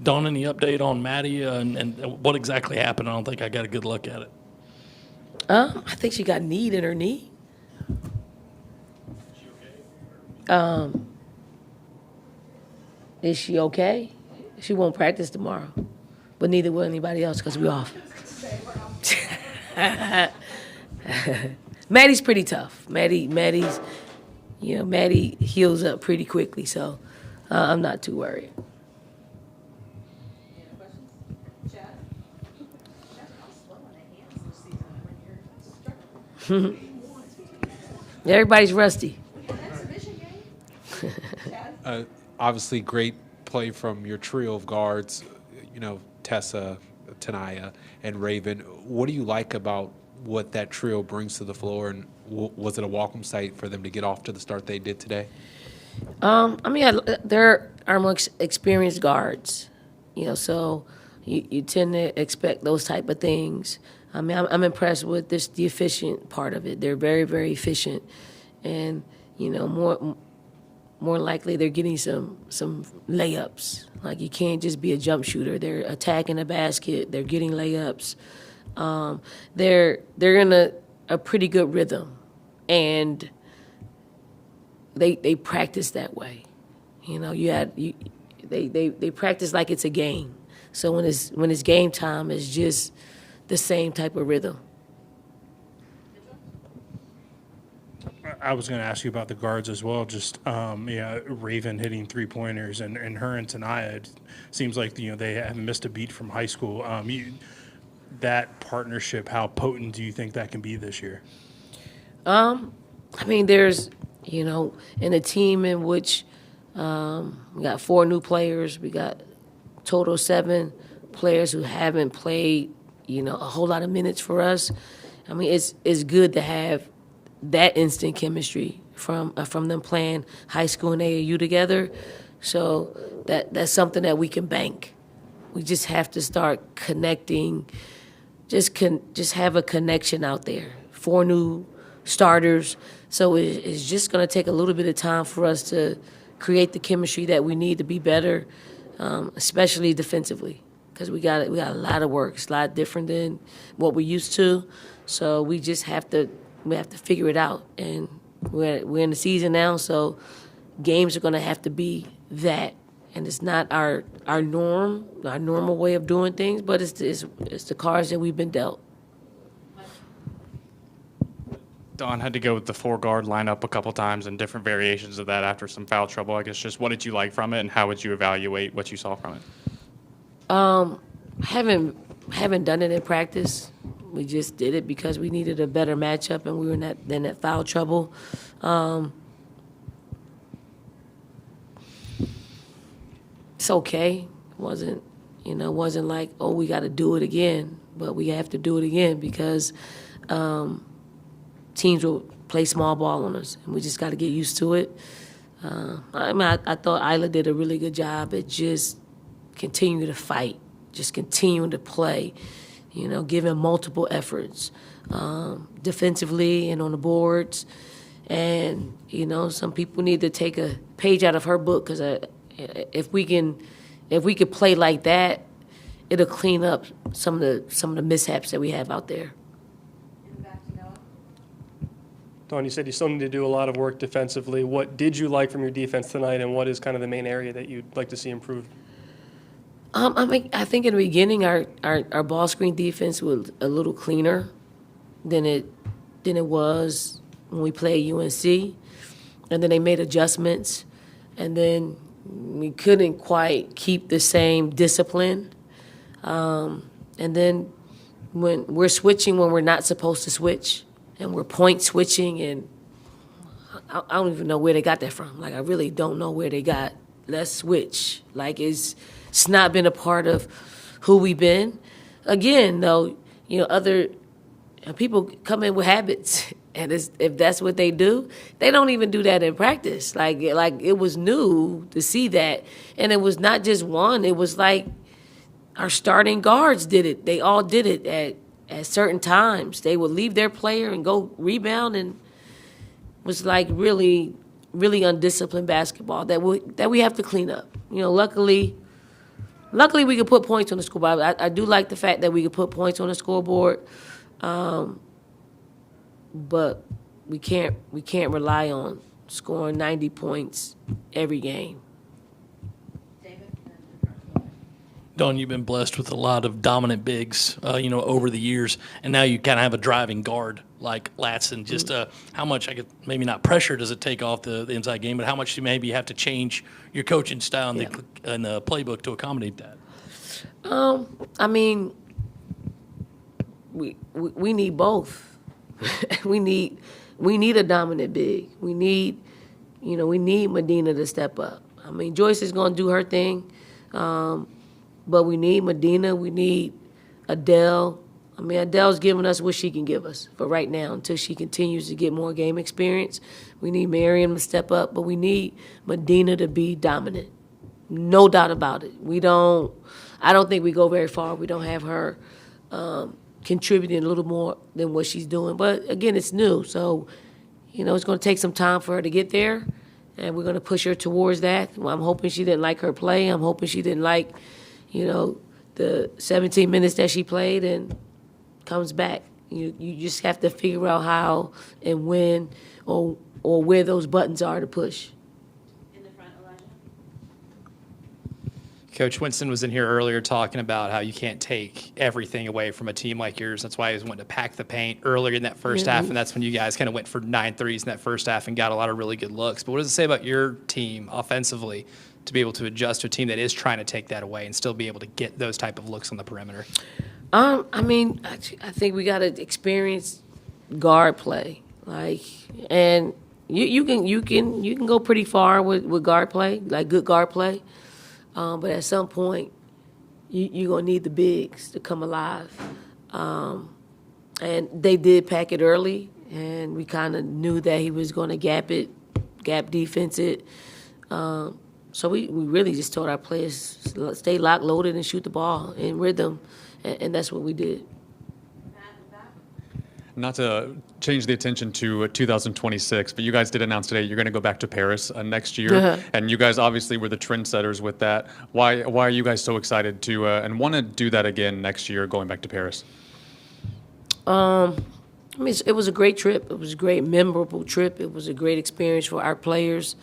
Don, any update on Maddie and what exactly happened? I don't think I got a good look at it. I think she got kneed in her knee. Is she okay? She won't practice tomorrow, but neither will anybody else because we off. Maddie's pretty tough. Maddie heals up pretty quickly, so I'm not too worried. Any other questions? Chad? Chad, how slow on the hands this season when you're struggling? Everybody's rusty. An exhibition game? Chad? Obviously, great play from your trio of guards, Tessa, Tanaya, and Raven. What do you like about what that trio brings to the floor, and was it a welcome sight for them to get off to the start they did today? They're our most experienced guards, so you tend to expect those type of things. I'm impressed with the efficient part of it. They're very, very efficient, and more likely they're getting some layups. Like, you can't just be a jump shooter. They're attacking the basket. They're getting layups. They're in a pretty good rhythm, and they practice that way. They practice like it's a game. So when it's game time, it's just the same type of rhythm. I was going to ask you about the guards as well. Just Raven hitting 3-pointers, and her and Tanaya. It seems like they haven't missed a beat from high school. That partnership, how potent do you think that can be this year? There's in a team in which we got 4 new players. We got total 7 players who haven't played a whole lot of minutes for us. It's good to have that instant chemistry from them playing high school and AAU together. So that's something that we can bank. We just have to start connecting. Just have a connection out there. 4 new starters. So it's just going to take a little bit of time for us to create the chemistry that we need to be better, especially defensively, because we got a lot of work. It's a lot different than what we used to. So we just have to figure it out. And we're in the season now, so games are going to have to be that. And it's not our normal way of doing things, but it's the cards that we've been dealt. Don had to go with the 4-guard lineup a couple times and different variations of that after some foul trouble. I guess just what did you like from it, and how would you evaluate what you saw from it? Haven't done it in practice. We just did it because we needed a better matchup, and we were in that foul trouble. It's okay. It wasn't like, oh, we got to do it again, but we have to do it again because teams will play small ball on us, and we just got to get used to it. I thought Isla did a really good job at just continuing to fight, just continuing to play, giving multiple efforts defensively and on the boards. And, some people need to take a page out of her book because if we could play like that, it'll clean up some of the mishaps that we have out there. Dawn, you said you still need to do a lot of work defensively. What did you like from your defense tonight, and what is kind of the main area that you'd like to see improved? I think in the beginning our ball screen defense was a little cleaner than it was when we played UNC, and then they made adjustments, and then we couldn't quite keep the same discipline, and then when we're switching when we're not supposed to switch. And we're point switching, and I don't even know where they got that from. Like, I really don't know where they got, let's switch. Like, it's not been a part of who we've been. Again, though, other people come in with habits, and if that's what they do, they don't even do that in practice. Like it was new to see that, and it was not just one. It was like our starting guards did it. They all did it at certain times. They would leave their player and go rebound, and it was like really, really undisciplined basketball that we have to clean up. Luckily, luckily we could put points on the scoreboard. I do like the fact that we could put points on the scoreboard, but we can't rely on scoring 90 points every game. Don, you've been blessed with a lot of dominant bigs, over the years, and now you kind of have a driving guard like Latson. Just how much, maybe not pressure does it take off the inside game, but how much you maybe have to change your coaching style and the playbook to accommodate that? I mean, we need both. we need a dominant big. We need Medina to step up. I mean, Joyce is going to do her thing. But we need Medina. We need Adele. I mean, Adele's giving us what she can give us for right now until she continues to get more game experience. We need Miriam to step up, but we need Medina to be dominant. No doubt about it. I don't think we go very far. We don't have her contributing a little more than what she's doing. But, again, it's new. So, it's going to take some time for her to get there, and we're going to push her towards that. I'm hoping she didn't like her play. I'm hoping she didn't like the 17 minutes that she played and comes back. You just have to figure out how and when or where those buttons are to push. In the front, Elijah. Coach Winston was in here earlier talking about how you can't take everything away from a team like yours. That's why he was wanting to pack the paint earlier in that first half, and that's when you guys kind of went for 9 threes in that first half and got a lot of really good looks. But what does it say about your team offensively to be able to adjust to a team that is trying to take that away and still be able to get those type of looks on the perimeter? I mean, I think we got to experience guard play, and you can go pretty far with guard play, like good guard play, but at some point you're gonna need the bigs to come alive, and they did pack it early, and we kind of knew that he was going to gap defense it. So we really just told our players, stay locked, loaded, and shoot the ball in rhythm, and that's what we did. Not to change the attention to 2026, but you guys did announce today you're going to go back to Paris next year, and you guys obviously were the trendsetters with that. Why are you guys so excited to and want to do that again next year, going back to Paris? I mean, it was a great trip. It was a great, memorable trip. It was a great experience for our players.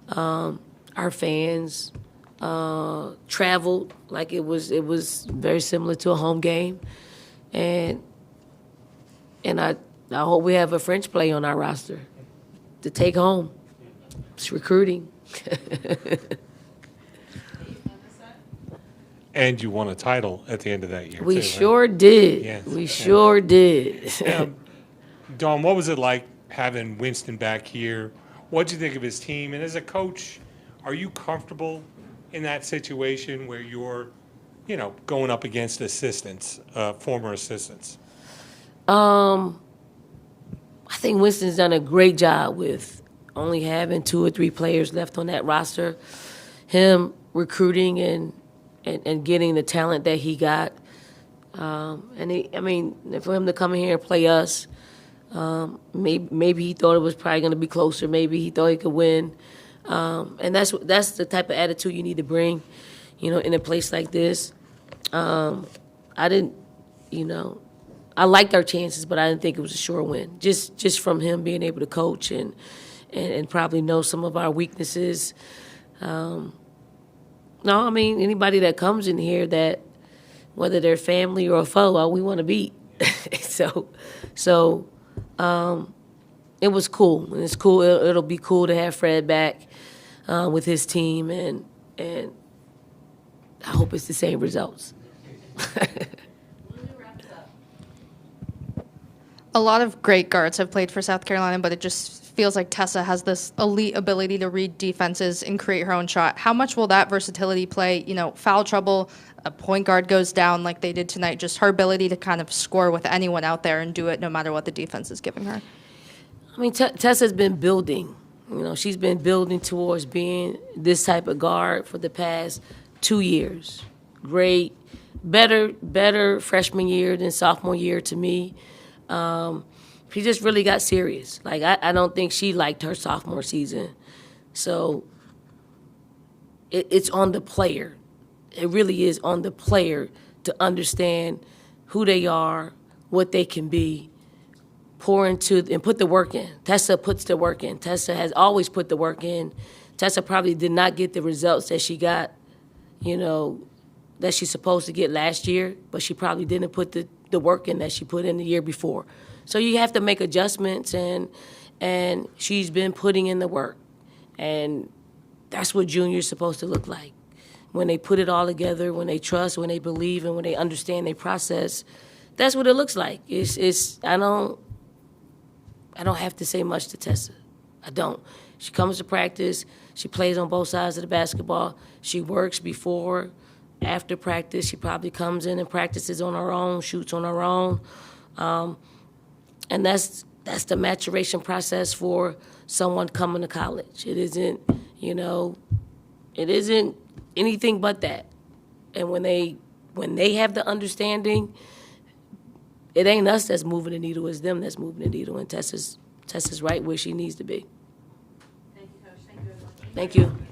Our fans traveled like it was very similar to a home game, and I hope we have a French play on our roster to take home. It's recruiting. And you won a title at the end of that year. We too, sure right? did. Yes. We sure did. Dawn, what was it like having Winston back here? What did you think of his team? And as a coach, are you comfortable in that situation where you're, going up against assistants, former assistants? I think Winston's done a great job with only having 2 or 3 players left on that roster. Him recruiting and getting the talent that he got. For him to come in here and play us, maybe he thought it was probably going to be closer. Maybe he thought he could win. And that's the type of attitude you need to bring, in a place like this. I liked our chances, but I didn't think it was a sure win. Just from him being able to coach and probably know some of our weaknesses. Anybody that comes in here that, whether they're family or a foe, we want to beat. So it was cool. And it's cool. It'll be cool to have Fred back with his team, and I hope it's the same results. A lot of great guards have played for South Carolina, but it just feels like Tessa has this elite ability to read defenses and create her own shot. How much will that versatility play? Foul trouble, a point guard goes down like they did tonight, just her ability to kind of score with anyone out there and do it no matter what the defense is giving her. I mean, Tessa's been building. She's been building towards being this type of guard for the past 2 years. Great, better freshman year than sophomore year to me. She just really got serious. I don't think she liked her sophomore season. So it's on the player. it really is on the player to understand who they are, what they can be, pour into and put the work in. Tessa puts the work in. Tessa has always put the work in. Tessa probably did not get the results that she got, that she's supposed to get last year, but she probably didn't put the work in that she put in the year before. So you have to make adjustments, and she's been putting in the work. And that's what junior's supposed to look like. When they put it all together, when they trust, when they believe, and when they understand their process, that's what it looks like. I don't have to say much to Tessa. I don't. She comes to practice. She plays on both sides of the basketball. She works before, after practice. She probably comes in and practices on her own, shoots on her own. And that's the maturation process for someone coming to college. It isn't, it isn't anything but that. And when they have the understanding, it ain't us that's moving the needle, it's them that's moving the needle, and Tessa's right where she needs to be. Thank you, Coach. Thank you, everyone. Thank you.